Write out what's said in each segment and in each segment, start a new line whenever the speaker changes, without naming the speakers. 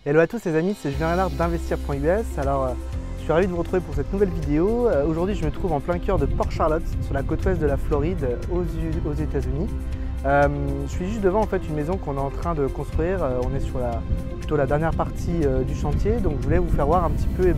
Hello à tous les amis, c'est Julien Renard d'Investir.us. Alors, je suis ravi de vous retrouver pour cette nouvelle vidéo. Aujourd'hui, je me trouve en plein cœur de Port Charlotte, sur la côte ouest de la Floride, aux États-Unis. Je suis juste devant en fait une maison qu'on est en train de construire. On est sur plutôt la dernière partie du chantier, donc je voulais vous faire voir un petit peu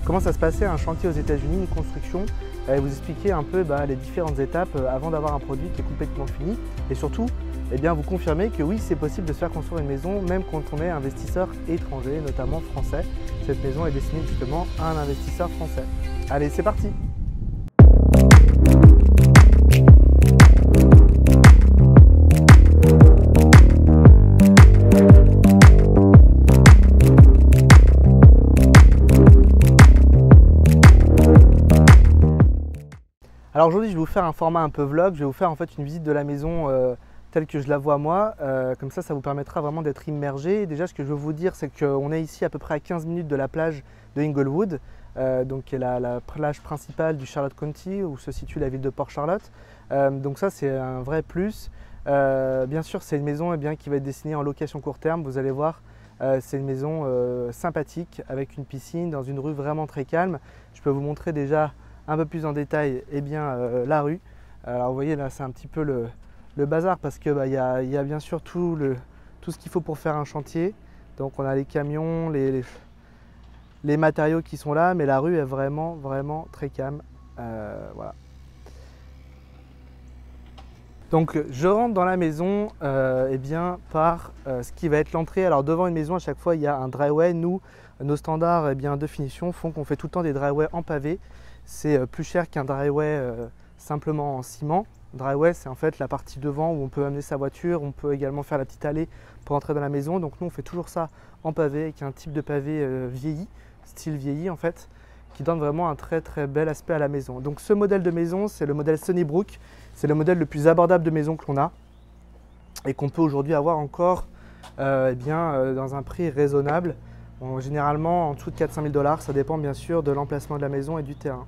comment ça se passait un chantier aux États-Unis, une construction, et vous expliquer un peu les différentes étapes avant d'avoir un produit qui est complètement fini, et surtout vous confirmer que oui, c'est possible de se faire construire une maison même quand on est investisseur étranger, notamment français. Cette maison est destinée justement à un investisseur français. Allez, c'est parti! Alors aujourd'hui, je vais vous faire un format un peu vlog. Je vais vous faire en fait une visite de la maison telle que je la vois moi. Comme ça vous permettra vraiment d'être immergé. Déjà, ce que je veux vous dire, c'est qu'on est ici à peu près à 15 minutes de la plage de Inglewood, donc qui est la plage principale du Charlotte County où se situe la ville de Port Charlotte. Donc ça, c'est un vrai plus. Bien sûr, c'est une maison qui va être destinée en location court terme. Vous allez voir, c'est une maison sympathique avec une piscine dans une rue vraiment très calme. Je peux vous montrer déjà un peu plus en détail la rue. Alors vous voyez là, c'est un petit peu le bazar parce que y a bien sûr tout ce qu'il faut pour faire un chantier. Donc on a les camions, les matériaux qui sont là, mais la rue est vraiment très calme. Voilà. Donc je rentre dans la maison par ce qui va être l'entrée. Alors devant une maison, à chaque fois il y a un driveway. Nous, nos standards de finition font qu'on fait tout le temps des driveways en pavé. C'est plus cher qu'un driveway simplement en ciment. Driveway, c'est en fait la partie devant où on peut amener sa voiture. On peut également faire la petite allée pour entrer dans la maison. Donc nous, on fait toujours ça en pavé avec un type de pavé vieilli, style vieilli en fait, qui donne vraiment un très bel aspect à la maison. Donc ce modèle de maison, c'est le modèle Sunnybrook. C'est le modèle le plus abordable de maison que l'on a et qu'on peut aujourd'hui avoir encore dans un prix raisonnable. Bon, généralement en dessous de 400 000 $, ça dépend bien sûr de l'emplacement de la maison et du terrain.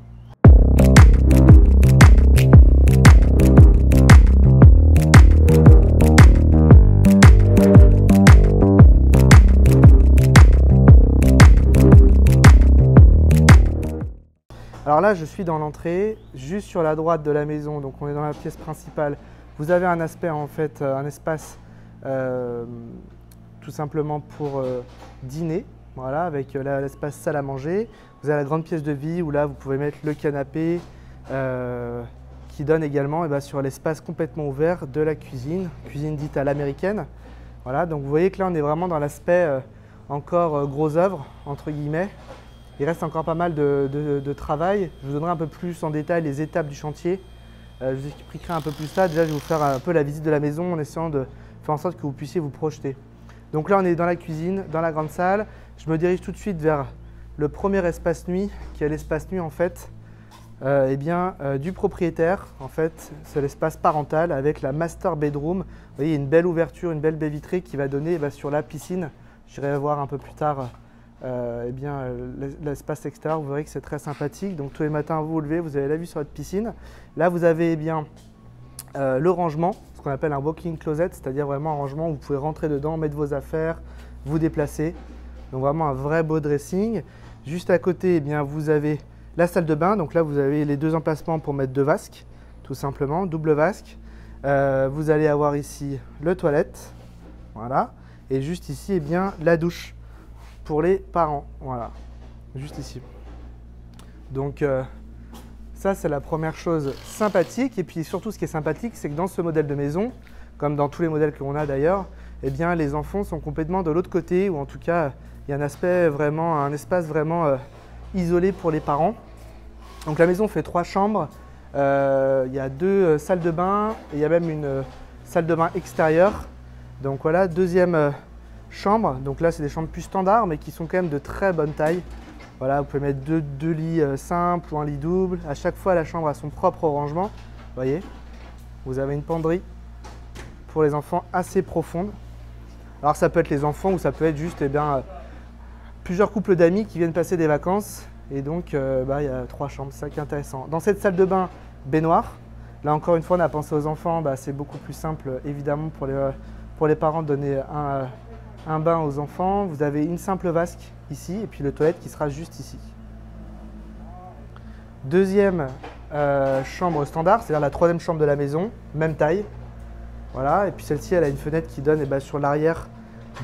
Alors là, je suis dans l'entrée, juste sur la droite de la maison, donc on est dans la pièce principale. Vous avez un aspect en fait, un espace tout simplement pour dîner, voilà, avec l'espace salle à manger. Vous avez la grande pièce de vie où là vous pouvez mettre le canapé qui donne également sur l'espace complètement ouvert de la cuisine dite à l'américaine. Voilà, donc vous voyez que là on est vraiment dans l'aspect encore gros œuvre entre guillemets. Il reste encore pas mal de travail. Je vous donnerai un peu plus en détail les étapes du chantier. Je vous expliquerai un peu plus ça. Déjà, je vais vous faire un peu la visite de la maison en essayant de faire en sorte que vous puissiez vous projeter. Donc là, on est dans la cuisine, dans la grande salle. Je me dirige tout de suite vers le premier espace nuit, qui est l'espace nuit en fait, du propriétaire. En fait, c'est l'espace parental avec la master bedroom. Vous voyez, une belle ouverture, une belle baie vitrée qui va donner sur la piscine. J'irai voir un peu plus tard. L'espace extérieur, vous verrez que c'est très sympathique. Donc tous les matins vous vous levez, vous avez la vue sur votre piscine. Là vous avez le rangement, ce qu'on appelle un walk-in closet, c'est-à-dire vraiment un rangement où vous pouvez rentrer dedans, mettre vos affaires, vous déplacer. Donc vraiment un vrai beau dressing. Juste à côté, vous avez la salle de bain. Donc là vous avez les deux emplacements pour mettre deux vasques, tout simplement, double vasque. Vous allez avoir ici le toilette, voilà. Et juste ici, la douche pour les parents, voilà, juste ici. Donc ça, c'est la première chose sympathique. Et puis surtout, ce qui est sympathique, c'est que dans ce modèle de maison, comme dans tous les modèles que l'on a d'ailleurs, les enfants sont complètement de l'autre côté, ou en tout cas, il y a un espace vraiment isolé pour les parents. Donc la maison fait 3 chambres, il y a 2 salles de bain, et il y a même une salle de bain extérieure. Donc voilà, deuxième chambre. Donc là, c'est des chambres plus standards, mais qui sont quand même de très bonne taille. Voilà, vous pouvez mettre deux lits simples ou un lit double. À chaque fois, la chambre a son propre rangement. Vous voyez, vous avez une penderie pour les enfants assez profonde. Alors ça peut être les enfants ou ça peut être juste plusieurs couples d'amis qui viennent passer des vacances. Et donc, il y a 3 chambres, c'est ça qui est intéressant. Dans cette salle de bain, baignoire. Là, encore une fois, on a pensé aux enfants. C'est beaucoup plus simple, évidemment, pour les parents de donner un bain aux enfants, vous avez une simple vasque ici et puis le toilette qui sera juste ici. Deuxième chambre standard, c'est-à-dire la troisième chambre de la maison, même taille. Voilà, et puis celle-ci, elle a une fenêtre qui donne sur l'arrière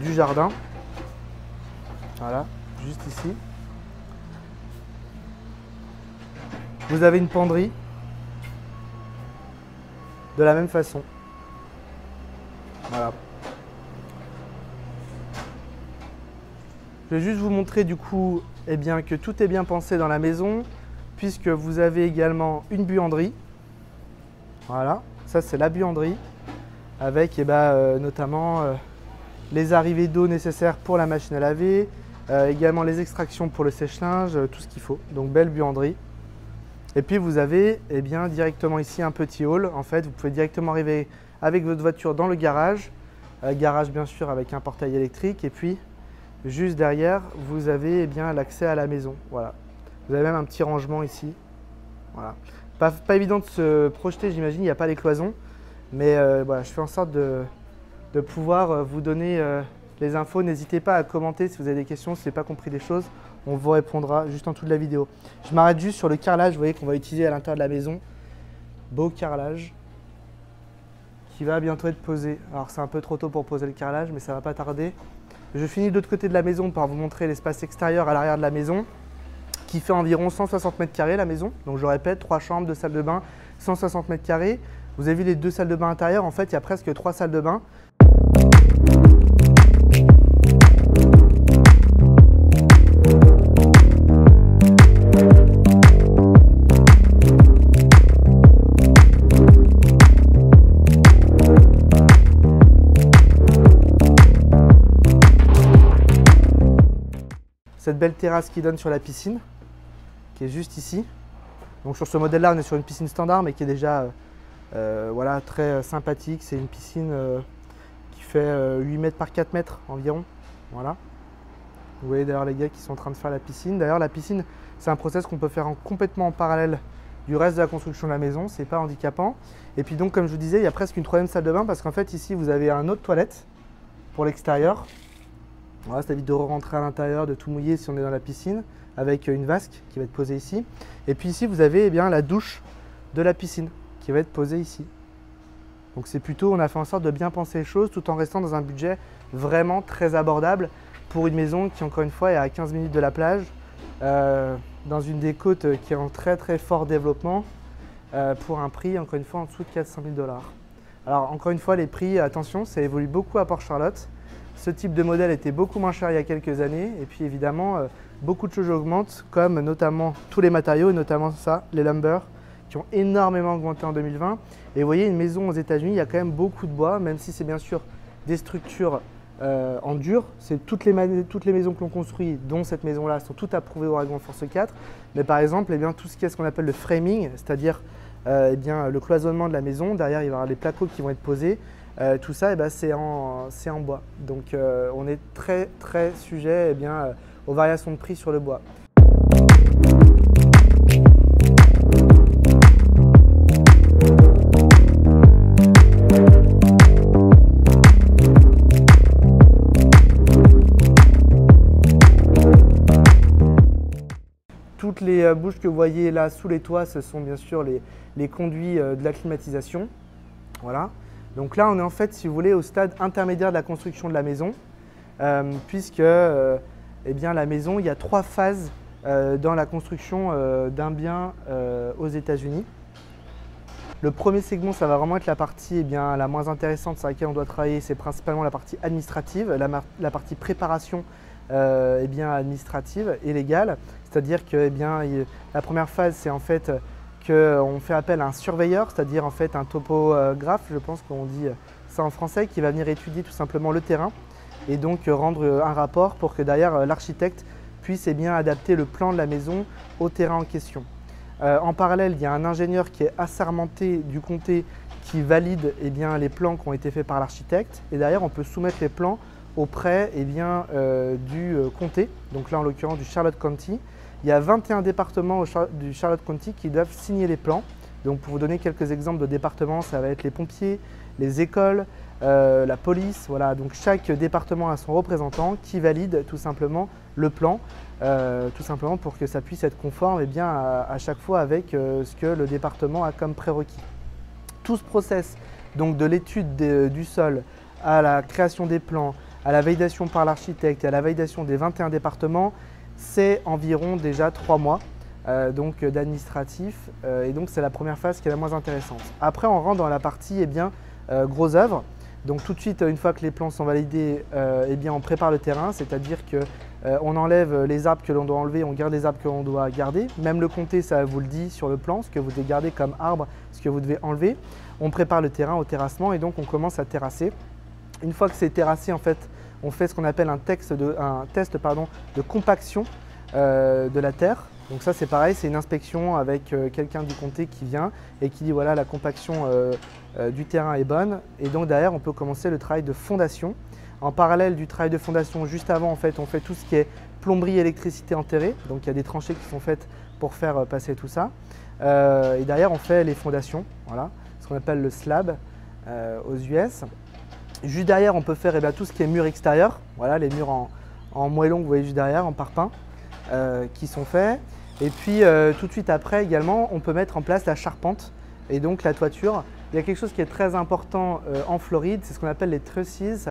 du jardin. Voilà, juste ici. Vous avez une penderie de la même façon. Voilà. Je vais juste vous montrer du coup que tout est bien pensé dans la maison, puisque vous avez également une buanderie. Voilà, ça c'est la buanderie, avec notamment les arrivées d'eau nécessaires pour la machine à laver, également les extractions pour le sèche-linge, tout ce qu'il faut. Donc belle buanderie. Et puis vous avez directement ici un petit hall. En fait, vous pouvez directement arriver avec votre voiture dans le garage. Garage bien sûr avec un portail électrique. Et puis juste derrière, vous avez l'accès à la maison. Voilà. Vous avez même un petit rangement ici. Voilà. Pas évident de se projeter, j'imagine, il n'y a pas les cloisons. Mais voilà, je fais en sorte de pouvoir vous donner les infos. N'hésitez pas à commenter si vous avez des questions, si vous n'avez pas compris des choses. On vous répondra juste en dessous de la vidéo. Je m'arrête juste sur le carrelage, vous voyez, qu'on va utiliser à l'intérieur de la maison. Beau carrelage qui va bientôt être posé. Alors c'est un peu trop tôt pour poser le carrelage, mais ça va pas tarder. Je finis de l'autre côté de la maison par vous montrer l'espace extérieur à l'arrière de la maison, qui fait environ 160 mètres carrés la maison. Donc je répète, 3 chambres, 2 salles de bain, 160 mètres carrés. Vous avez vu les 2 salles de bain intérieures, en fait il y a presque 3 salles de bain. Cette belle terrasse qui donne sur la piscine, qui est juste ici. Donc sur ce modèle-là, on est sur une piscine standard, mais qui est déjà voilà, très sympathique. C'est une piscine qui fait 8 mètres par 4 mètres environ. Voilà. Vous voyez d'ailleurs les gars qui sont en train de faire la piscine. D'ailleurs, la piscine, c'est un process qu'on peut faire complètement en parallèle du reste de la construction de la maison. C'est pas handicapant. Et puis donc, comme je vous disais, il y a presque une troisième salle de bain parce qu'en fait, ici, vous avez un autre toilette pour l'extérieur. Voilà, ça évite de rentrer à l'intérieur, de tout mouiller si on est dans la piscine, avec une vasque qui va être posée ici. Et puis ici, vous avez la douche de la piscine qui va être posée ici. Donc c'est plutôt, on a fait en sorte de bien penser les choses tout en restant dans un budget vraiment très abordable pour une maison qui, encore une fois, est à 15 minutes de la plage, dans une des côtes qui est en très très fort développement, pour un prix, encore une fois, en dessous de 400 000 $. Alors encore une fois, les prix, attention, ça évolue beaucoup à Port-Charlotte. Ce type de modèle était beaucoup moins cher il y a quelques années et puis évidemment beaucoup de choses augmentent comme notamment tous les matériaux et notamment ça, les lumber qui ont énormément augmenté en 2020. Et vous voyez, une maison aux États-Unis, il y a quand même beaucoup de bois, même si c'est bien sûr des structures en dur. C'est toutes les maisons que l'on construit, dont cette maison-là, sont toutes approuvées au Oregon Force 4. Mais par exemple, tout ce qui est ce qu'on appelle le framing, c'est-à-dire le cloisonnement de la maison, derrière il va y avoir les placo qui vont être posés. Tout ça, c'est en bois. Donc on est très très sujet aux variations de prix sur le bois. Toutes les bouches que vous voyez là sous les toits, ce sont bien sûr les conduits de la climatisation. Voilà. Donc là, on est en fait, si vous voulez, au stade intermédiaire de la construction de la maison, puisque la maison, il y a 3 phases dans la construction d'un bien aux États-Unis. Le premier segment, ça va vraiment être la partie la moins intéressante sur laquelle on doit travailler, c'est principalement la partie administrative, la partie préparation administrative et légale. C'est-à-dire que la première phase, c'est en fait qu'on fait appel à un surveilleur, c'est-à-dire en fait un topographe, je pense qu'on dit ça en français, qui va venir étudier tout simplement le terrain et donc rendre un rapport pour que derrière l'architecte puisse adapter le plan de la maison au terrain en question. En parallèle, il y a un ingénieur qui est assermenté du comté qui valide les plans qui ont été faits par l'architecte et derrière on peut soumettre les plans auprès du comté, donc là en l'occurrence du Charlotte County. Il y a 21 départements du Charlotte County qui doivent signer les plans. Donc pour vous donner quelques exemples de départements, ça va être les pompiers, les écoles, la police. Voilà. Donc chaque département a son représentant qui valide tout simplement le plan, tout simplement pour que ça puisse être conforme à chaque fois avec ce que le département a comme prérequis. Tout ce process, donc de l'étude du sol à la création des plans, à la validation par l'architecte et à la validation des 21 départements, c'est environ déjà 3 mois d'administratif et donc c'est la première phase qui est la moins intéressante. Après on rentre dans la partie gros œuvre. Donc tout de suite, une fois que les plans sont validés, on prépare le terrain, c'est-à-dire qu'on enlève les arbres que l'on doit enlever, on garde les arbres que l'on doit garder. Même le comté, ça vous le dit sur le plan, ce que vous devez garder comme arbre, ce que vous devez enlever. On prépare le terrain au terrassement et donc on commence à terrasser. Une fois que c'est terrassé, en fait, on fait ce qu'on appelle un test de compaction de la terre. Donc ça c'est pareil, c'est une inspection avec quelqu'un du comté qui vient et qui dit voilà la compaction du terrain est bonne. Et donc derrière on peut commencer le travail de fondation. En parallèle du travail de fondation, juste avant en fait, on fait tout ce qui est plomberie, électricité enterrée. Donc il y a des tranchées qui sont faites pour faire passer tout ça. Et derrière on fait les fondations, voilà, ce qu'on appelle le slab aux US. Juste derrière, on peut faire tout ce qui est mur extérieur, voilà, les murs en moellon que vous voyez juste derrière, en parpaing, qui sont faits. Et puis tout de suite après également, on peut mettre en place la charpente et donc la toiture. Il y a quelque chose qui est très important en Floride, c'est ce qu'on appelle les trusses.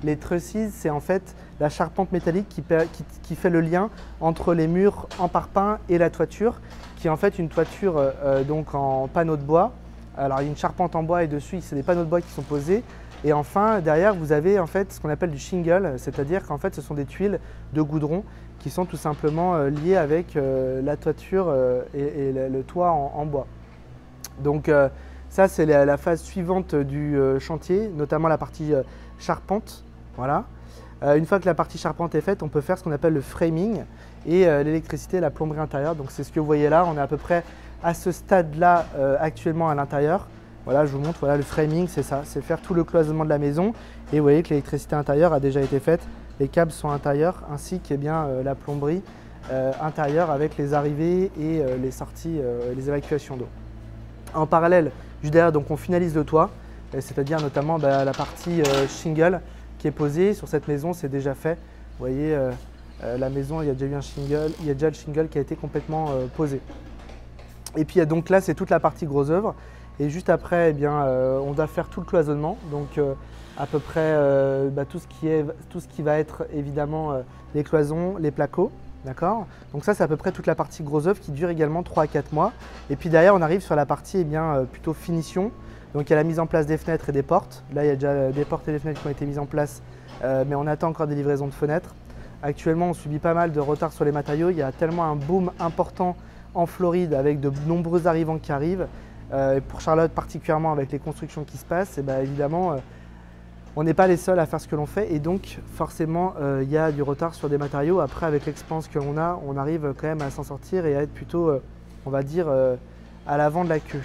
Les trusses, c'est en fait la charpente métallique qui fait le lien entre les murs en parpaing et la toiture, qui est en fait une toiture donc en panneaux de bois. Alors il y a une charpente en bois et dessus, c'est des panneaux de bois qui sont posés. Et enfin, derrière, vous avez en fait ce qu'on appelle du shingle, c'est-à-dire qu'en fait, ce sont des tuiles de goudron qui sont tout simplement liées avec la toiture et le toit en bois. Donc ça, c'est la phase suivante du chantier, notamment la partie charpente. Voilà. Une fois que la partie charpente est faite, on peut faire ce qu'on appelle le framing et l'électricité, la plomberie intérieure. Donc c'est ce que vous voyez là, on est à peu près à ce stade-là actuellement à l'intérieur. Voilà, je vous montre, voilà, le framing, c'est ça, c'est faire tout le cloisonnement de la maison. Et vous voyez que l'électricité intérieure a déjà été faite, les câbles sont intérieurs, ainsi que la plomberie intérieure avec les arrivées et les sorties, les évacuations d'eau. En parallèle, juste derrière, donc, on finalise le toit, c'est-à-dire notamment la partie shingle qui est posée. Sur cette maison, c'est déjà fait. Vous voyez, la maison, il y a déjà eu un shingle, il y a déjà le shingle qui a été complètement posé. Et puis donc là, c'est toute la partie gros œuvre. Et juste après, on doit faire tout le cloisonnement, donc à peu près tout ce qui va être évidemment les cloisons, les placots, d'accord. Donc ça, c'est à peu près toute la partie gros œuvre qui dure également 3 à 4 mois. Et puis derrière, on arrive sur la partie plutôt finition. Donc il y a la mise en place des fenêtres et des portes. Là, il y a déjà des portes et des fenêtres qui ont été mises en place, mais on attend encore des livraisons de fenêtres. Actuellement, on subit pas mal de retard sur les matériaux. Il y a tellement un boom important en Floride avec de nombreux arrivants qui arrivent. Et pour Charlotte particulièrement avec les constructions qui se passent, évidemment on n'est pas les seuls à faire ce que l'on fait et donc forcément il y a du retard sur des matériaux. Après avec l'expérience que l'on a, on arrive quand même à s'en sortir et à être plutôt on va dire à l'avant de la queue.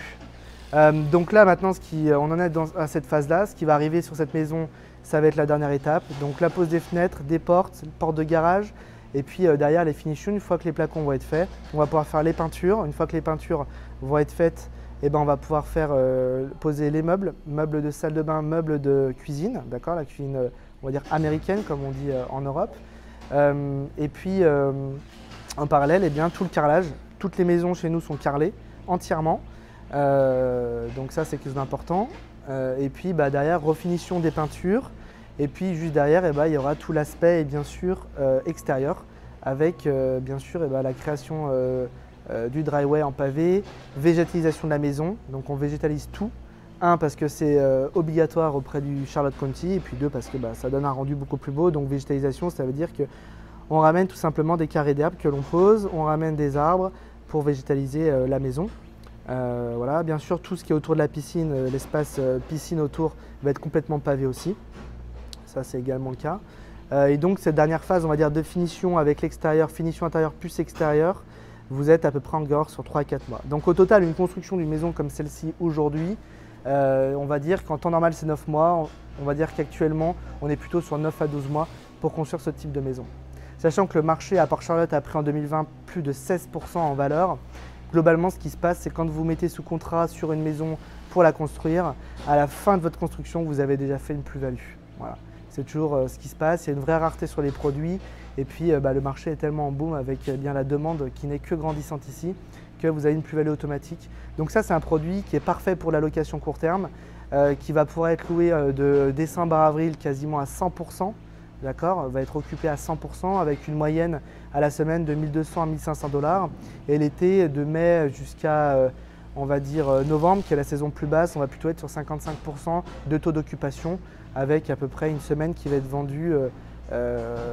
Donc là maintenant on en est à cette phase là, ce qui va arriver sur cette maison ça va être la dernière étape. Donc la pose des fenêtres, des portes de garage et puis derrière les finishes. Une fois que les placons vont être faits, on va pouvoir faire les peintures. Une fois que les peintures vont être faites, on va pouvoir faire poser les meubles de salle de bain, meubles de cuisine, d'accord, la cuisine on va dire américaine comme on dit en Europe. Et puis en parallèle, tout le carrelage, toutes les maisons chez nous sont carrelées entièrement, donc ça c'est quelque chose d'important. Et puis derrière, refinition des peintures, et puis juste derrière il y aura tout l'aspect bien sûr extérieur avec bien sûr la création du driveway en pavé, végétalisation de la maison, donc on végétalise tout. Un, parce que c'est obligatoire auprès du Charlotte County, et puis deux, parce que ça donne un rendu beaucoup plus beau. Donc végétalisation, ça veut dire qu'on ramène tout simplement des carrés d'herbe que l'on pose, on ramène des arbres pour végétaliser la maison. Voilà, bien sûr, tout ce qui est autour de la piscine, l'espace piscine autour va être complètement pavé aussi. Ça, c'est également le cas. Et donc cette dernière phase, on va dire de finition avec l'extérieur, finition intérieure plus extérieur, vous êtes à peu près encore sur 3 à 4 mois. Donc au total, une construction d'une maison comme celle-ci aujourd'hui, on va dire qu'en temps normal c'est 9 mois, on va dire qu'actuellement on est plutôt sur 9 à 12 mois pour construire ce type de maison. Sachant que le marché à Port Charlotte a pris en 2020 plus de 16% en valeur, Globalement, ce qui se passe, c'est quand vous mettez sous contrat sur une maison pour la construire, à la fin de votre construction, vous avez déjà fait une plus-value. Voilà. C'est toujours ce qui se passe. Il y a une vraie rareté sur les produits. Et puis, le marché est tellement en boom avec bien la demande qui n'est que grandissante ici que vous avez une plus-value automatique. Donc ça, c'est un produit qui est parfait pour la location court terme, qui va pouvoir être loué de décembre à avril quasiment à 100%. D'accord, va être occupé à 100% avec une moyenne à la semaine de 1200 à 1500 $. Et l'été, de mai jusqu'à, on va dire, novembre, qui est la saison plus basse, on va plutôt être sur 55% de taux d'occupation avec à peu près une semaine qui va être vendue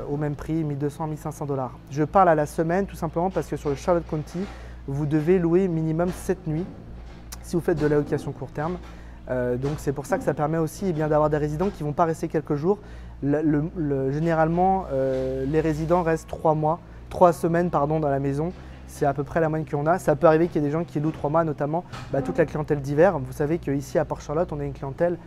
au même prix, 1200 à 1500 $. Je parle à la semaine tout simplement parce que sur le Charlotte County, vous devez louer minimum 7 nuits si vous faites de la location court terme. Donc c'est pour ça que ça permet aussi d'avoir des résidents qui ne vont pas rester quelques jours. Généralement, les résidents restent 3 semaines dans la maison. C'est à peu près la moyenne qu'on a. Ça peut arriver qu'il y ait des gens qui louent 3 mois, notamment toute la clientèle d'hiver. Vous savez qu'ici à Port-Charlotte, on a une clientèle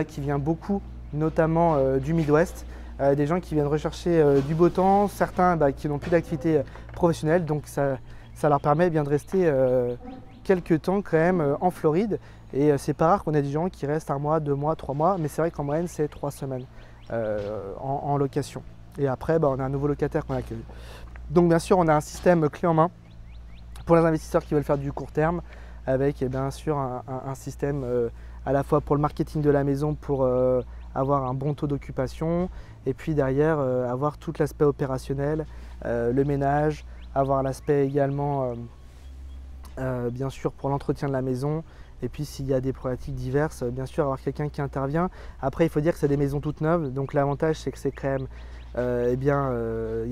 qui vient beaucoup, notamment du Midwest. Des gens qui viennent rechercher du beau temps, certains qui n'ont plus d'activité professionnelle. Donc ça leur permet de rester quelques temps quand même en Floride. Et c'est pas rare qu'on ait des gens qui restent 1 mois, 2 mois, 3 mois. Mais c'est vrai qu'en moyenne, c'est 3 semaines en location. Et après, on a un nouveau locataire qu'on accueille. Donc bien sûr, on a un système clé en main pour les investisseurs qui veulent faire du court terme, avec bien sûr un système à la fois pour le marketing de la maison, pour avoir un bon taux d'occupation, et puis derrière avoir tout l'aspect opérationnel, le ménage, avoir l'aspect également bien sûr pour l'entretien de la maison. Et puis s'il y a des problématiques diverses, bien sûr avoir quelqu'un qui intervient. Après, il faut dire que c'est des maisons toutes neuves, donc l'avantage c'est que c'est quand même il y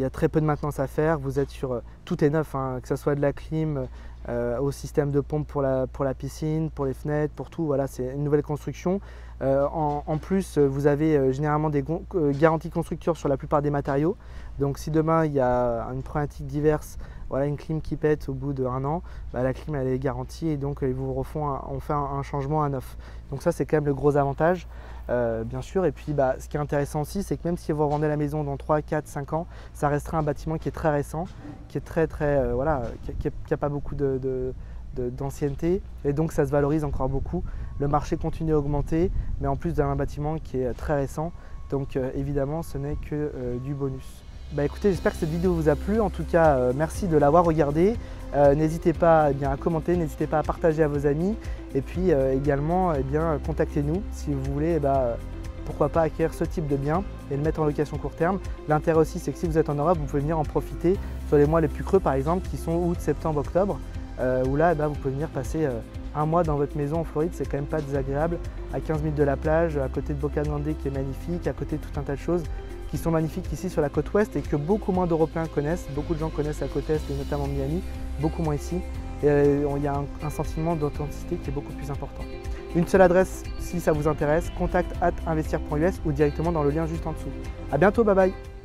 a très peu de maintenance à faire. Vous êtes sur tout est neuf, que ce soit de la clim au système de pompe pour la piscine, pour les fenêtres, pour tout. Voilà, c'est une nouvelle construction. En plus, vous avez généralement des garanties constructeurs sur la plupart des matériaux. Donc si demain il y a une problématique diverse, voilà, une clim qui pète au bout d'1 an, la clim elle est garantie et donc ils vous refont on fait un changement à neuf. Donc ça c'est quand même le gros avantage, bien sûr. Et puis ce qui est intéressant aussi, c'est que même si vous rendez la maison dans 3, 4, 5 ans, ça restera un bâtiment qui est très récent, qui est très voilà, qui n'a pas beaucoup d'ancienneté, et donc ça se valorise encore beaucoup. Le marché continue à augmenter, mais en plus d'un bâtiment qui est très récent, donc évidemment ce n'est que du bonus. Écoutez, j'espère que cette vidéo vous a plu. En tout cas, merci de l'avoir regardée. N'hésitez pas à commenter, n'hésitez pas à partager à vos amis, et puis également contactez-nous si vous voulez pourquoi pas acquérir ce type de bien et le mettre en location court terme. L'intérêt aussi, c'est que si vous êtes en Europe, vous pouvez venir en profiter sur les mois les plus creux par exemple, qui sont août, septembre, octobre, où là vous pouvez venir passer 1 mois dans votre maison en Floride. C'est quand même pas désagréable, à 15 minutes de la plage, à côté de Boca Grande qui est magnifique, à côté de tout un tas de choses qui sont magnifiques ici sur la côte ouest et que beaucoup moins d'Européens connaissent. Beaucoup de gens connaissent la côte est et notamment Miami, beaucoup moins ici. Et il y a un sentiment d'authenticité qui est beaucoup plus important. Une seule adresse si ça vous intéresse, contact@investir.us ou directement dans le lien juste en dessous. À bientôt, bye bye.